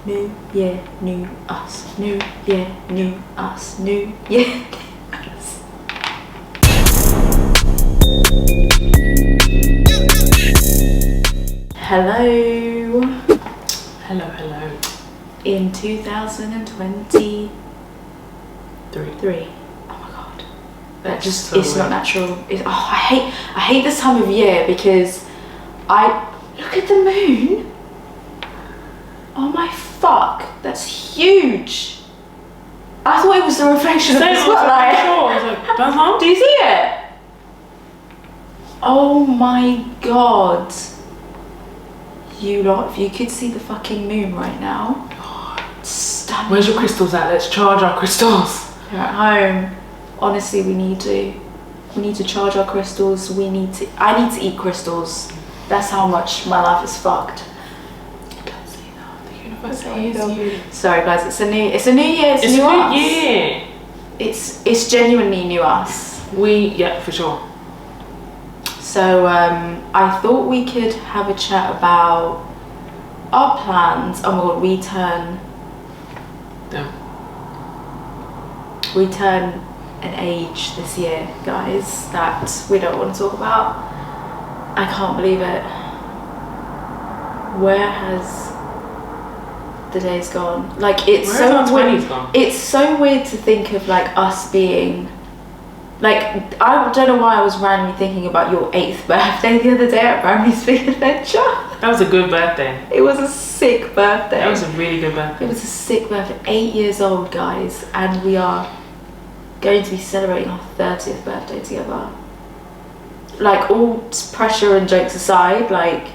new year, new us. New year, new us. New year, new us. Hello. Hello, hello. In 2023. Oh my god. That just so it's weird. not natural. I hate this time of year because look at the moon. Oh my fuck, that's huge. I thought it was the reflection of the spotlight. I was like, that's not. Do you see it? Oh my god. You lot, if you could see the fucking moon right now. Stunning. Where's your crystals at? Let's charge our crystals. They're at home. Honestly, we need to charge our crystals. I need to eat crystals. That's how much my life is fucked. Don't say that. The universe hates you. Sorry guys, it's a new year, it's a new us. year. It's genuinely new us. Yeah, for sure. So I thought we could have a chat about our plans. Oh my god, we turn an age this year, guys, that we don't want to talk about. I can't believe it. Where has the days gone? Like, it's Where so has our weird. 20s gone? It's so weird to think of like us being like, I don't know why I was randomly thinking about your 8th birthday the other day at Bramley's Big Adventure. That was a good birthday. It was a sick birthday. That was a really good birthday. It was a sick birthday. 8 years old, guys, and we are going to be celebrating our 30th birthday together. Like, all pressure and jokes aside, like,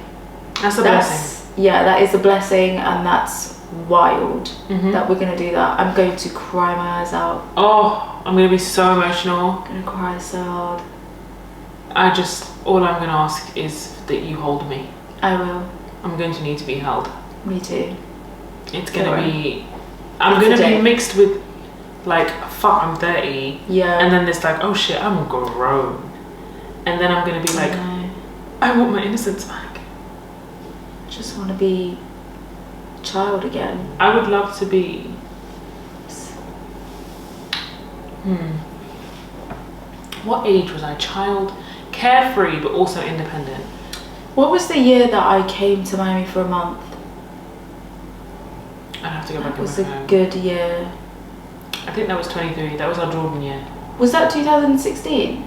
That's a blessing. Yeah, that is a blessing, and that's wild that we're gonna do that. I'm going to cry my eyes out. Oh, I'm gonna be so emotional. I'm gonna cry so hard. All I'm gonna ask is that you hold me. I will. I'm going to need to be held. Me too. It's gonna be, I'm gonna be mixed with like, fuck, I'm 30. Yeah. And then this like, oh shit, I'm grown. And then I'm gonna be like, I want my innocence back. Just want to be a child again. I would love to be. What age was I? Child, carefree but also independent. What was the year that I came to Miami for a month? I'd have to go back That and was look a home. good year. I think that was 23. That was our Jordan year. Was that 2016?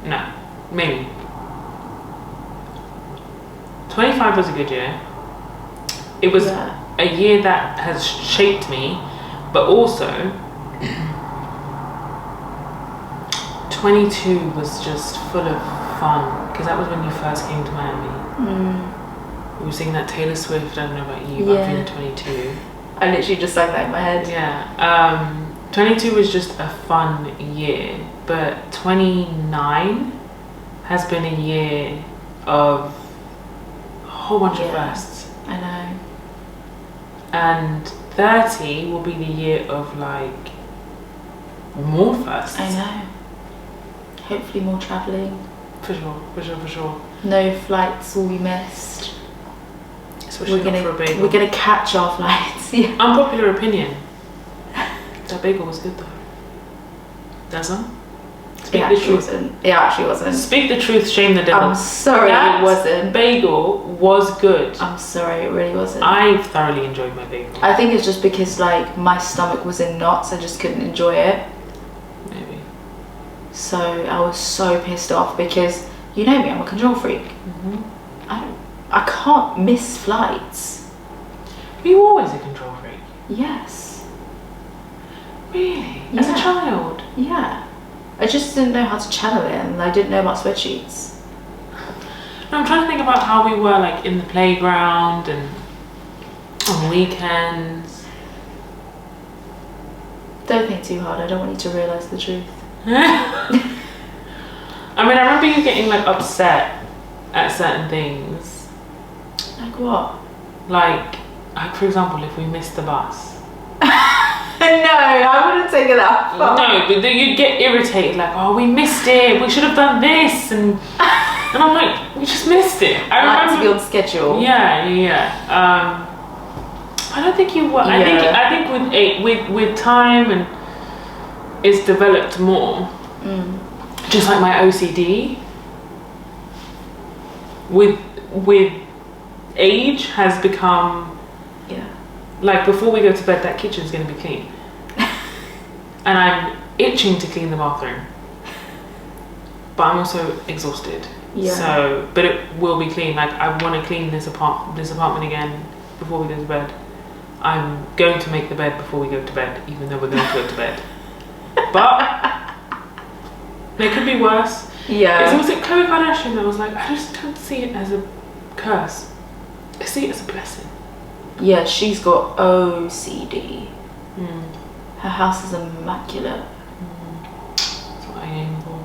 No, maybe. 25 was a good year. It was a year that has shaped me, but also 22 was just full of fun, because that was when you first came to Miami. We were singing that Taylor Swift, I don't know about you, but I'm feeling 22. I literally just sang that in my head. Yeah. 22 was just a fun year, but 29 has been a year of a whole bunch of firsts. I know. And 30 will be the year of like more firsts. I know. Hopefully more travelling. For sure. No flights will be missed. Especially not for a bagel. We're gonna catch our flights. Yeah. Unpopular opinion. That bagel was good though. That's not. Speak the truth. It actually wasn't. Speak the truth, shame the devil. I'm sorry, it wasn't. Bagel was good. I'm sorry, it really wasn't. I thoroughly enjoyed my bagel. I think it's just because like my stomach was in knots, I just couldn't enjoy it. Maybe. So I was so pissed off because you know me, I'm a control freak. I can't miss flights. Were you always a control freak? Yes. Really? As a child? Yeah. I just didn't know how to channel it, and I didn't know about spreadsheets. No, I'm trying to think about how we were like in the playground and on weekends. Don't think too hard, I don't want you to realise the truth. I mean, I remember you getting like upset at certain things. Like what? Like for example, if we missed the bus. No, I wouldn't take it that far. No, but you'd get irritated, like, oh, we missed it, we should have done this, and I'm like, we just missed it. I like to be on schedule. Yeah. don't think you were. I think with time and it's developed more. Just like my OCD with age has become like before we go to bed that kitchen's going to be clean. And I'm itching to clean the bathroom. But I'm also exhausted. Yeah. So, but it will be clean. Like I want to clean this apartment again before we go to bed. I'm going to make the bed before we go to bed, even though we're going to go to bed. But it could be worse. Yeah. Was it Khloe Kardashian that was like, I just don't see it as a curse. I see it as a blessing. Yeah, she's got OCD. Her house is immaculate. That's what I aim for.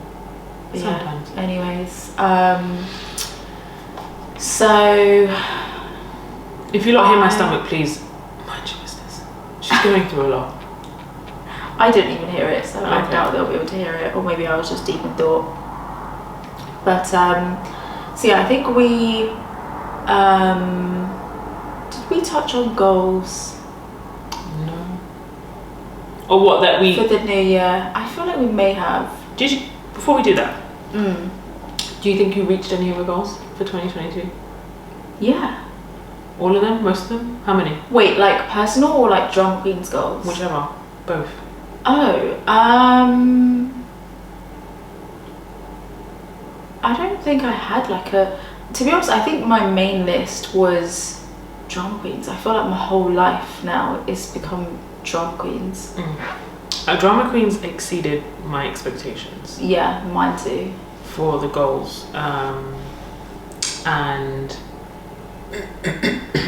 Sometimes. Yeah. Anyways, so if you lot hear my stomach, please mind your business. She's going through a lot. I didn't even hear it, so I doubt they'll be able to hear it, or maybe I was just deep in thought. But so yeah, I think we did we touch on goals? No. Or what that we for the new year? I feel like we may have. Did you? Before we do that, do you think you reached any of your goals for 2022? Yeah. All of them? Most of them? How many? Wait, like personal or like Drama Queen's goals? Whichever. Both. Oh, I don't think I had like a... To be honest, I think my main list was Drama Queens. I feel like my whole life now is become Drama Queens. Drama Queens exceeded my expectations. Yeah, mine too. For the goals. And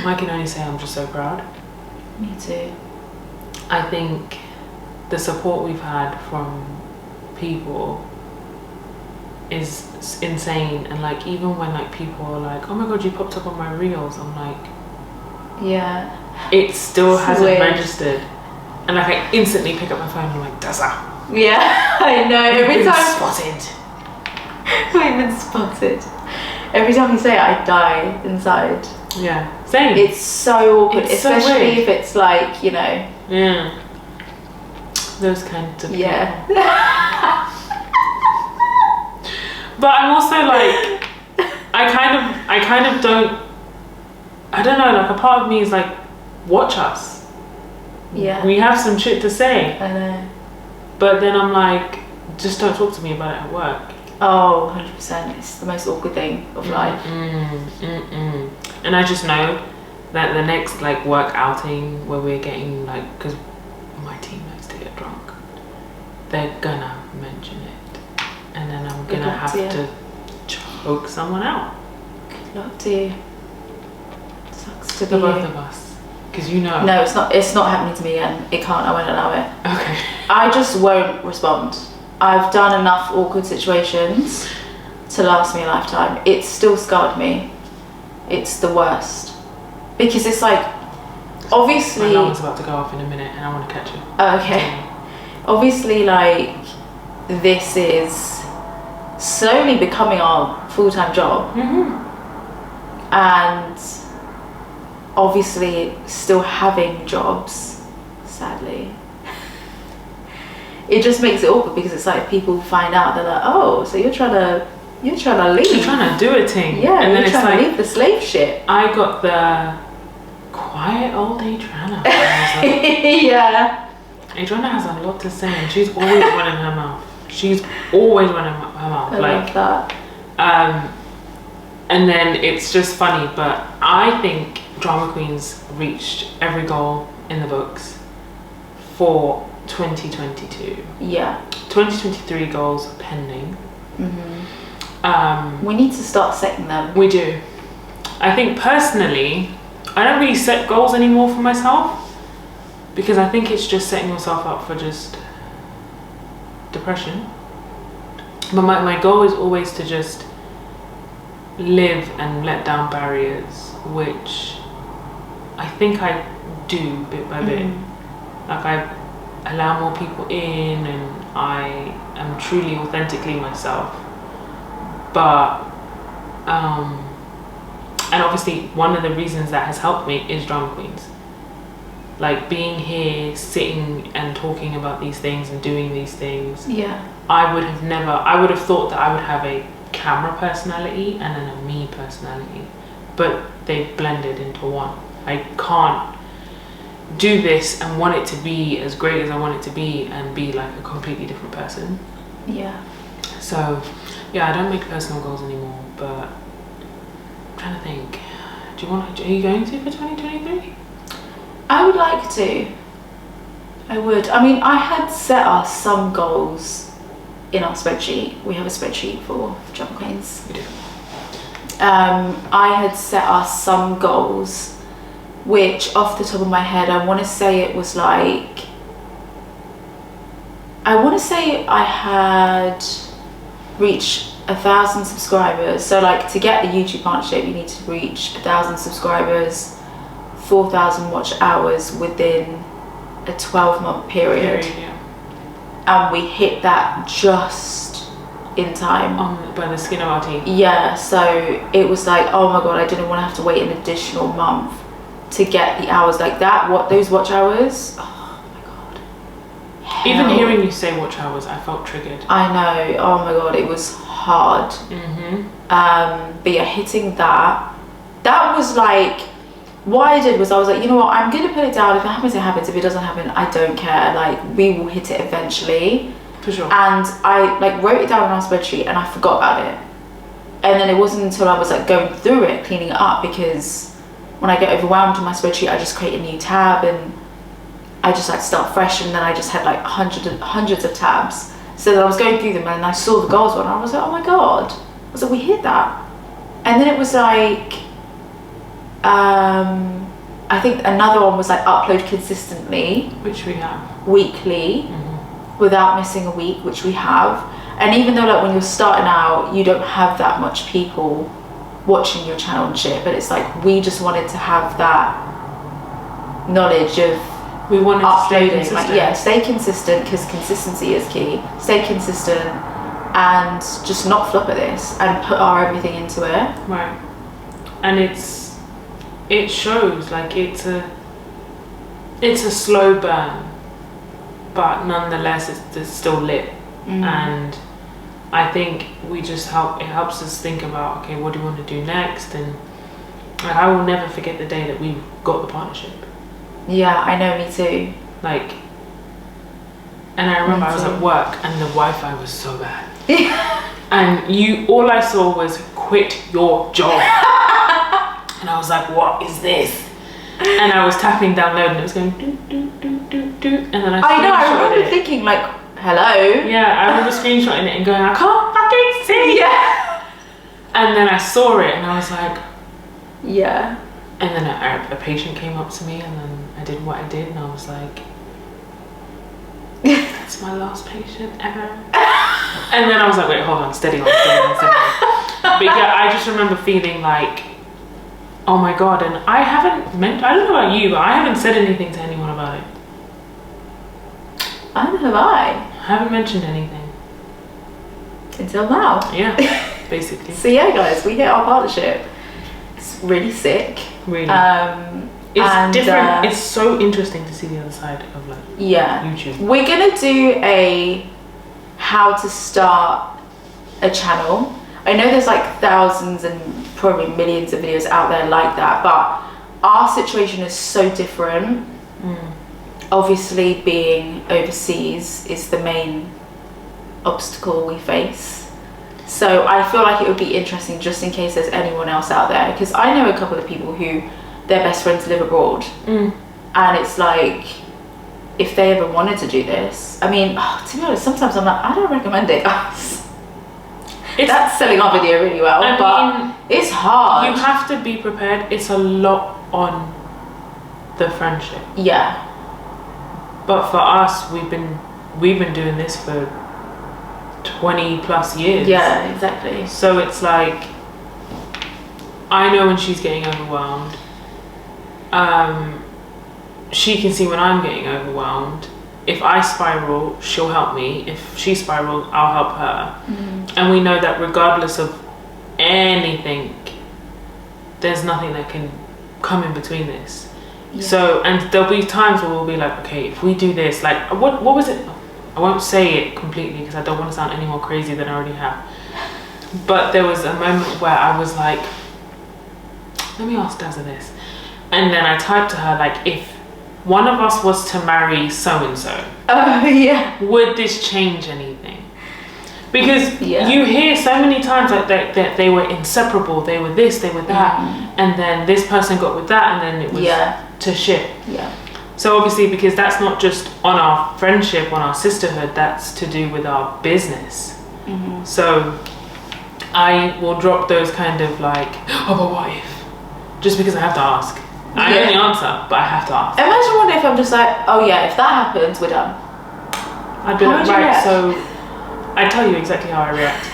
I can only say I'm just so proud. Me too. I think the support we've had from people is insane, and like even when like people are like, oh my god, you popped up on my reels, I'm like, yeah, it still hasn't registered, and like I instantly pick up my phone and I'm like, Dazza. Yeah, I know. Every time spotted. We've been spotted. Every time you say it, I die inside. Yeah, same. It's so awkward, it's especially so weird. if it's like, you know. Yeah. Those kinds of people. Yeah. But I'm also like, I kind of don't, I don't know, like a part of me is like, watch us. Yeah. We have some shit to say. I know. But then I'm like, just don't talk to me about it at work. Oh, 100%. It's the most awkward thing of life. And I just know that the next like work outing where we're getting like, because my team likes to get drunk, they're gonna mention it. And then I'm gonna have to choke someone out. Good luck to you. Sucks to be the both of us. Because you know. No, it's not happening to me again. It can't, I won't allow it. Okay. I just won't respond. I've done enough awkward situations to last me a lifetime. It's still scarred me. It's the worst. Because it's like, obviously... My alarm's about to go off in a minute and I want to catch you. Okay. Obviously, like, this is slowly becoming our full-time job. And obviously still having jobs, sadly. It just makes it awkward because it's like people find out, they're like, oh, so you're trying to leave. You're trying to do a thing. Yeah, and then you're trying to leave the slave ship. I got the quiet old Adryanna. Like, yeah. Adryanna has a lot to say and she's always running her mouth. She's always running her mouth. I love that. And then it's just funny, but I think Drama Queenz reached every goal in the books for 2022. Yeah. 2023 goals are pending. We need to start setting them. We do. I think personally, I don't really set goals anymore for myself because I think it's just setting yourself up for just depression. But my goal is always to just live and let down barriers, which I think I do bit by bit. Like I allow more people in and I am truly authentically myself. But and obviously one of the reasons that has helped me is Drama Queenz. like being here, sitting and talking about these things and doing these things. Yeah. I would have thought that I would have a camera personality and then a me personality, but they blended into one. I can't do this and want it to be as great as I want it to be and be like a completely different person. Yeah. So yeah, I don't make personal goals anymore, but I'm trying to think. Are you going to for 2023? I would like to. I would. I mean, I had set us some goals in our spreadsheet. We have a spreadsheet for Drxma Queenz. We do. I had set us some goals, which off the top of my head, I want to say it was like, I want to say I had reached 1,000 subscribers. So like to get the YouTube partnership, you need to reach 1,000 subscribers, 4,000 watch hours within a 12-month period. Yeah. And we hit that just in time. By the skin of our teeth. Yeah, so it was like, oh my god, I didn't want to have to wait an additional month to get the hours like that. Those watch hours, oh my god. Even Hell. hearing you say watch hours, I felt triggered. I know, oh my god, it was hard. But yeah, hitting that was like, what I did was I was like, you know what, I'm gonna put it down. If it happens, it happens. If it doesn't happen, I don't care. Like, we will hit it eventually. For sure. And I like wrote it down on our spreadsheet and I forgot about it. And then it wasn't until I was like going through it, cleaning it up, because when I get overwhelmed in my spreadsheet, I just create a new tab and I just like start fresh, and then I just had like hundreds of tabs. So then I was going through them and I saw the goals one and I was like, oh my god. I was like, we hit that. And then it was like, I think another one was like upload consistently, which we have, weekly, without missing a week, which we have. And even though like when you're starting out, you don't have that much people watching your channel and shit, but it's like we just wanted to have that knowledge of we wanted uploading. to stay consistent. Like, yeah, stay consistent, because consistency is key. Stay consistent and just not flop at this and put our everything into it. Right. And it shows, like it's a slow burn, but nonetheless it's still lit. And I think it helps us think about, okay, what do we want to do next? And like, I will never forget the day that we got the partnership. Yeah, I know, me too. Like, and I remember I was at work and the Wi-Fi was so bad. And all I saw was quit your job. And I was like, what is this? And I was tapping download and it was going do do do do do, and then I remember thinking like, hello. Yeah, I remember screenshotting it and going, I can't fucking see. Yeah. And then I saw it and I was like, yeah. And then a patient came up to me and then I did what I did and I was like, that's my last patient ever. And then I was like, wait, hold on, steady on. But yeah, I just remember feeling like, oh my god, and I don't know about you, but I haven't said anything to anyone about it. Neither have I. I haven't mentioned anything. Until now. Yeah, basically. So yeah, guys, we hit our partnership. It's really sick. Really. It's different. It's so interesting to see the other side of like YouTube. We're gonna do a how to start a channel. I know there's like thousands and probably millions of videos out there like that, but our situation is so different. Obviously being overseas is the main obstacle we face. So I feel like it would be interesting just in case there's anyone else out there, because I know a couple of people who their best friends live abroad. And it's like, if they ever wanted to do this, I mean, to be honest, sometimes I'm like, I don't recommend it. That's selling our video really well, but it's hard. You have to be prepared. It's a lot on the friendship. Yeah. But for us, we've been doing this for 20 plus years. Yeah, exactly. So it's like, I know when she's getting overwhelmed. She can see when I'm getting overwhelmed. If I spiral, she'll help me. If she spirals, I'll help her. And we know that regardless of anything, there's nothing that can come in between this. So, and there'll be times where we'll be like, okay, if we do this, like, what was it? I won't say it completely because I don't want to sound any more crazy than I already have. But there was a moment where I was like, let me ask Dazza this. And then I typed to her, like, if one of us was to marry so-and-so, would this change anything? Because you hear so many times like that they were inseparable, they were this, they were that, and then this person got with that, and then it was to shit. So obviously, because that's not just on our friendship, on our sisterhood, that's to do with our business. So I will drop those kind of like, oh, but what if? Just because I have to ask. I only answer, but I have to ask. Imagine one if I'm just like, oh yeah, if that happens, we're done. I'd be like, right, so I tell you exactly how I react.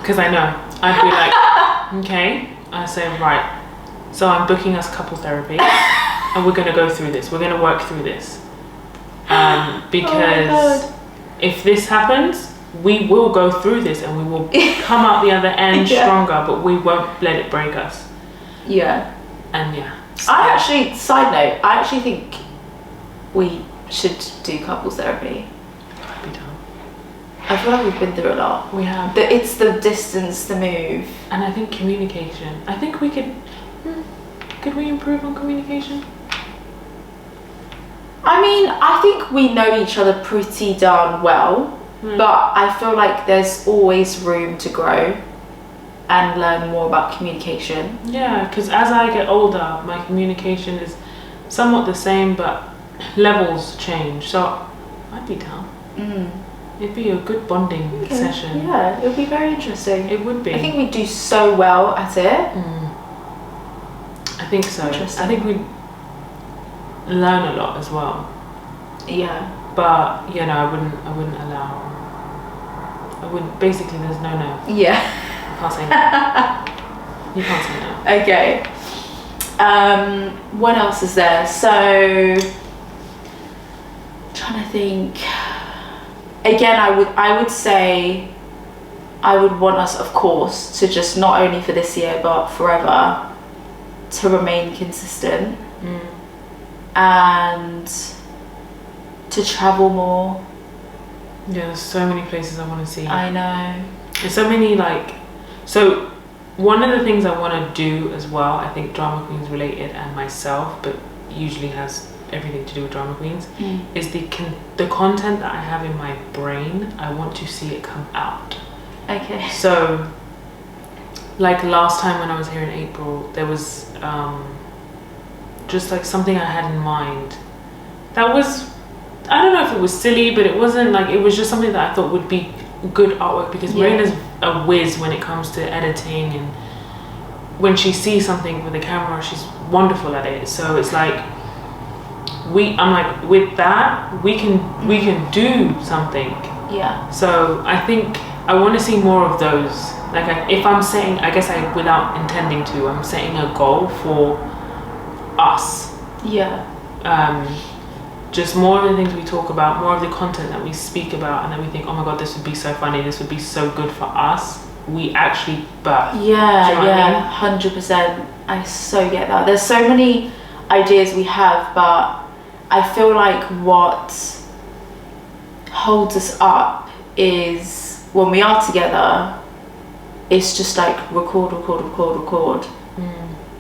Because I know. I'd be like, okay. I say, right, so I'm booking us couple therapy and we're going to go through this. We're going to work through this. Because if this happens, we will go through this and we will come out the other end stronger, but we won't let it break us. And so. I actually, side note, I actually think we should do couples therapy. I'd be down. I feel like we've been through a lot. We have. It's the distance, the move. And I think communication. I think we could we improve on communication? I mean, I think we know each other pretty darn well, but I feel like there's always room to grow and learn more about communication. Yeah, because as I get older, my communication is somewhat the same, but levels change. So I'd be down. It'd be a good bonding session. Yeah, it would be very interesting. It would be. I think we do so well at it. I think so. I think we learn a lot as well. Yeah. But you know, I wouldn't allow. Basically, there's no. Yeah. I can't say no. You can't say no. Okay. What else is there? So, trying to think. Again, I would say I would want us, of course, to just not only for this year but forever to remain consistent and to travel more. Yeah, there's so many places I want to see. I know. There's so many so one of the things I want to do as well, I think Drama Queens related and myself, but usually has everything to do with Drama Queens, is the content that I have in my brain. I want to see it come out. Okay. So like last time when I was here in April, there was just like something I had in mind that was, I don't know if it was silly, but it wasn't like, it was just something that I thought would be good artwork, because Marina's a whiz when it comes to editing, and when she sees something with a camera, she's wonderful at it. So it's like, I'm like, with that, we can do something. Yeah. So I think I want to see more of those. Like if I'm setting, I guess without intending to, I'm setting a goal for us. Yeah. Just more of the things we talk about, more of the content that we speak about, and then we think, oh my god, this would be so funny, this would be so good for us. We actually birth. Yeah, do you know what I mean? 100%. I so get that. There's so many ideas we have, but I feel like what holds us up is when we are together, it's just like record,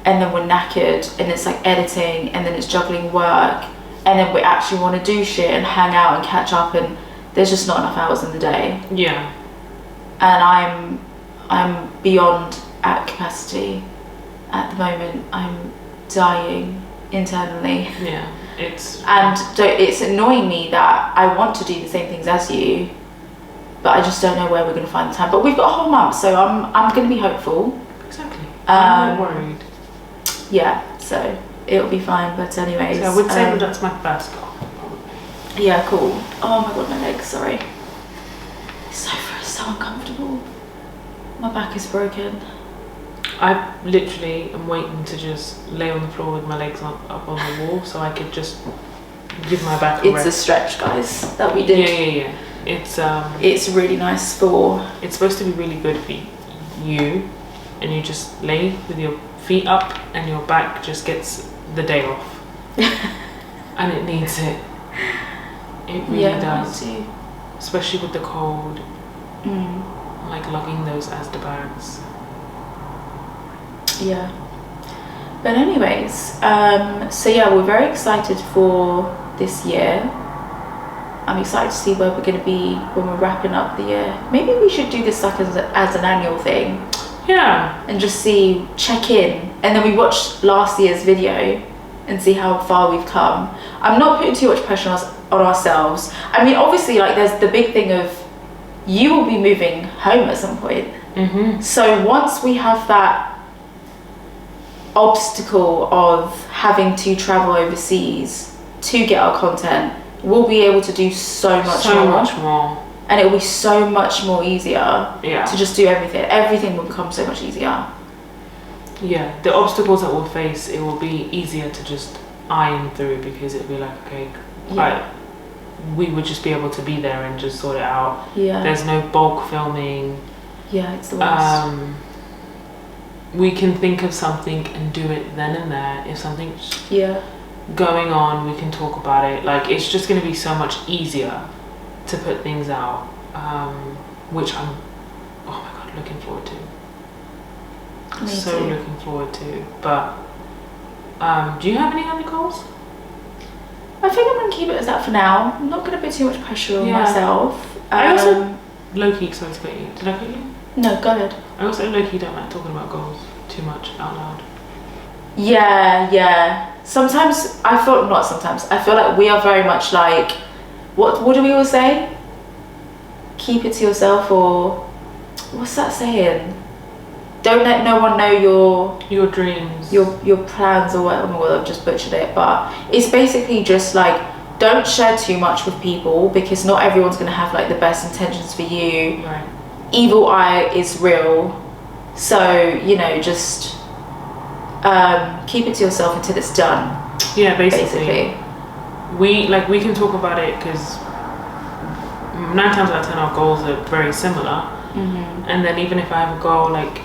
and then we're knackered, and it's like editing, and then it's juggling work, and then we actually want to do shit and hang out and catch up, and there's just not enough hours in the day. Yeah. And I'm beyond at capacity at the moment. I'm dying internally. Yeah. It's annoying me that I want to do the same things as you, but I just don't know where we're going to find the time. But we've got a whole month, so I'm going to be hopeful. Exactly. I'm not worried. Yeah, so it'll be fine. But anyways, so I would say that's my first goal. Yeah, cool. Oh my god, my legs. Sorry. It's so uncomfortable. My back is broken. I literally am waiting to just lay on the floor with my legs up on the wall, so I could just give my back a rest. It's a stretch, guys, that we did. Yeah. It's really nice for. It's supposed to be really good for you, and you just lay with your feet up, and your back just gets the day off. and it needs it. It really does. Me too. Especially with the cold. Like lugging those Asda bags. Yeah. But anyways, so yeah, we're very excited for this year. I'm excited to see where we're going to be when we're wrapping up the year. Maybe we should do this like as an annual thing. Yeah. And just check in. And then we watch last year's video and see how far we've come. I'm not putting too much pressure on ourselves. I mean, obviously, like there's the big thing of you will be moving home at some point. So once we have that obstacle of having to travel overseas to get our content, we'll be able to do so much more. And it will be so much more easier to just do everything. Everything will become so much easier. Yeah, the obstacles that we'll face, it will be easier to just iron through, because it'll be like, okay, we would just be able to be there and just sort it out. Yeah. There's no bulk filming. Yeah, it's the worst. We can think of something and do it then and there. If something's going on, we can talk about it. Like, it's just going to be so much easier to put things out, which I'm, oh my god, looking forward to. Me so too. Looking forward to. But do you have any other goals? I think I'm going to keep it as that for now. I'm not going to put too much pressure on myself. I also low-key, sorry to cut you. Did I cut you? No, go ahead. I also low-key don't like talking about goals too much out loud. Yeah. Sometimes I feel like we are very much like, what do we always say? Keep it to yourself, or what's that saying? Don't let no one know your dreams, your plans, or whatever. Well, I've just butchered it, but it's basically just like, don't share too much with people, because not everyone's gonna have like the best intentions for you. Right. Evil eye is real, so just keep it to yourself until it's done. Yeah, basically. We can talk about it, because 9 times out of 10 our goals are very similar. And then even if I have a goal, like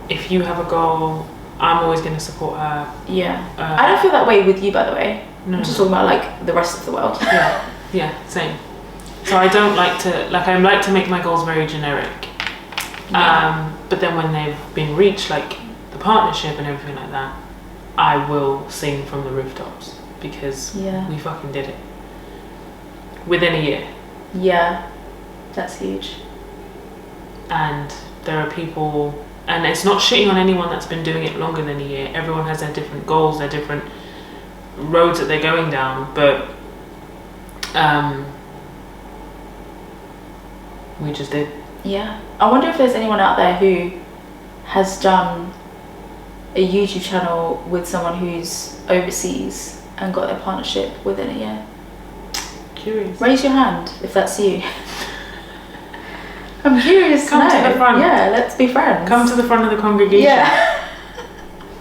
if you have a goal, I'm always going to support her. I don't feel that way with you, by the way. No. I'm just talking about like the rest of the world. Yeah, same. So I don't like to, I like to make my goals very generic. But then when they've been reached, like the partnership and everything like that, I will sing from the rooftops, because we fucking did it within a year. Yeah, that's huge. And there are people, and it's not shitting on anyone that's been doing it longer than a year. Everyone has their different goals, their different roads that they're going down, but we just did. Yeah. I wonder if there's anyone out there who has done a YouTube channel with someone who's overseas and got their partnership within a year. Curious. Raise your hand if that's you. I'm curious. Come to the front. Yeah, let's be friends. Come to the front of the congregation. Yeah.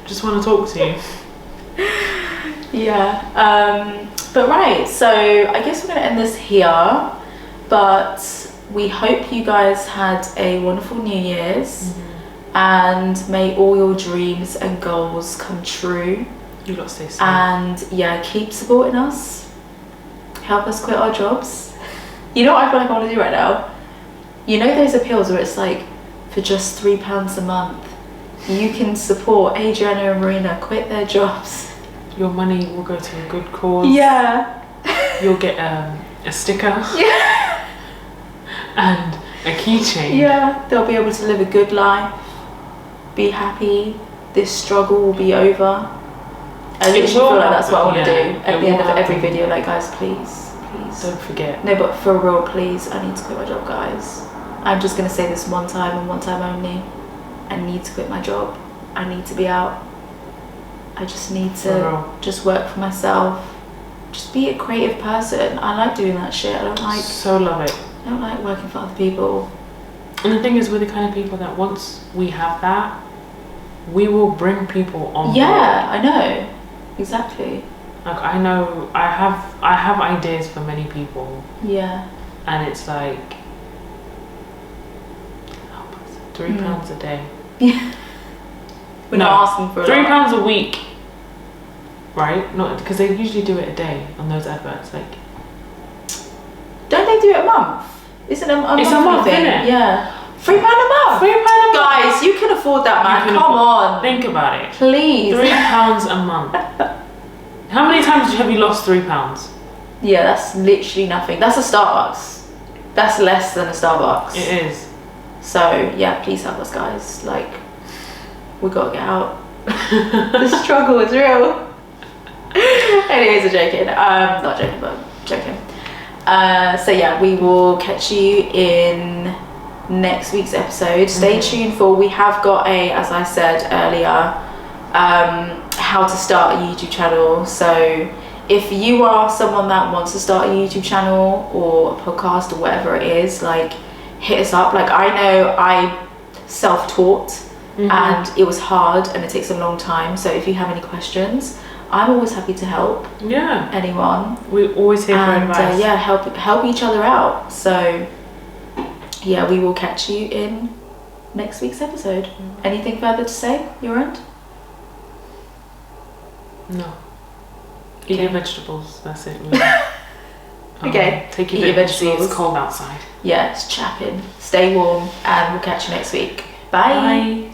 Just want to talk to you. Yeah. But right, so I guess we're going to end this here. But we hope you guys had a wonderful New Year's. And may all your dreams and goals come true. You got to stay safe. And keep supporting us. Help us quit our jobs. You know what I feel like I want to do right now? You know those appeals where it's like, for just £3 a month, you can support Adryanna and Marina quit their jobs. Your money will go to a good cause. Yeah. You'll get a sticker. Yeah. And a keychain. Yeah. They'll be able to live a good life. Be happy. This struggle will be over. I literally feel like that's what I want to do at the end of every video. Like, guys, please. Don't forget. No, but for real, please, I need to quit my job, guys. I'm just going to say this one time and one time only. I need to quit my job. I need to be out. I just need to just work for myself. Just be a creative person. I like doing that shit. I don't like... So love it. I don't like working for other people. And the thing is, we're the kind of people that once we have that, we will bring people on board. Yeah, I know. Exactly. Like, I know I have ideas for many people. Yeah. And it's like £3 a day. Yeah. We're not asking for £3 a week. right? Not because they usually do it a day on those adverts. Like, don't they do it a month? Isn't it a it's a monthly month, thing? isn't it? Yeah. £3 a month. £3 a month. Guys, you can afford that, man. You can Come on. Think about it. Please. £3 a month. How many times have you lost £3? Yeah, that's literally nothing. That's a Starbucks. That's less than a Starbucks. It is. So yeah, please help us, guys. Like, we gotta get out. The struggle is real. Anyways, I'm joking. Not joking, but joking. So yeah, we will catch you in next week's episode. Stay tuned for, we have got as I said earlier, how to start a YouTube channel. So if you are someone that wants to start a YouTube channel or a podcast or whatever it is, like, hit us up. Like, I know I self-taught and it was hard and it takes a long time. So if you have any questions, I'm always happy to help. Yeah. Anyone. We always here for advice. Yeah, help each other out. So yeah, we will catch you in next week's episode. Anything further to say, your end? No. Eat your vegetables. That's it. Really. Okay. Take your Eat your vegetables. It's cold outside. Yeah, it's chapping. Stay warm, and we'll catch you next week. Bye. Bye.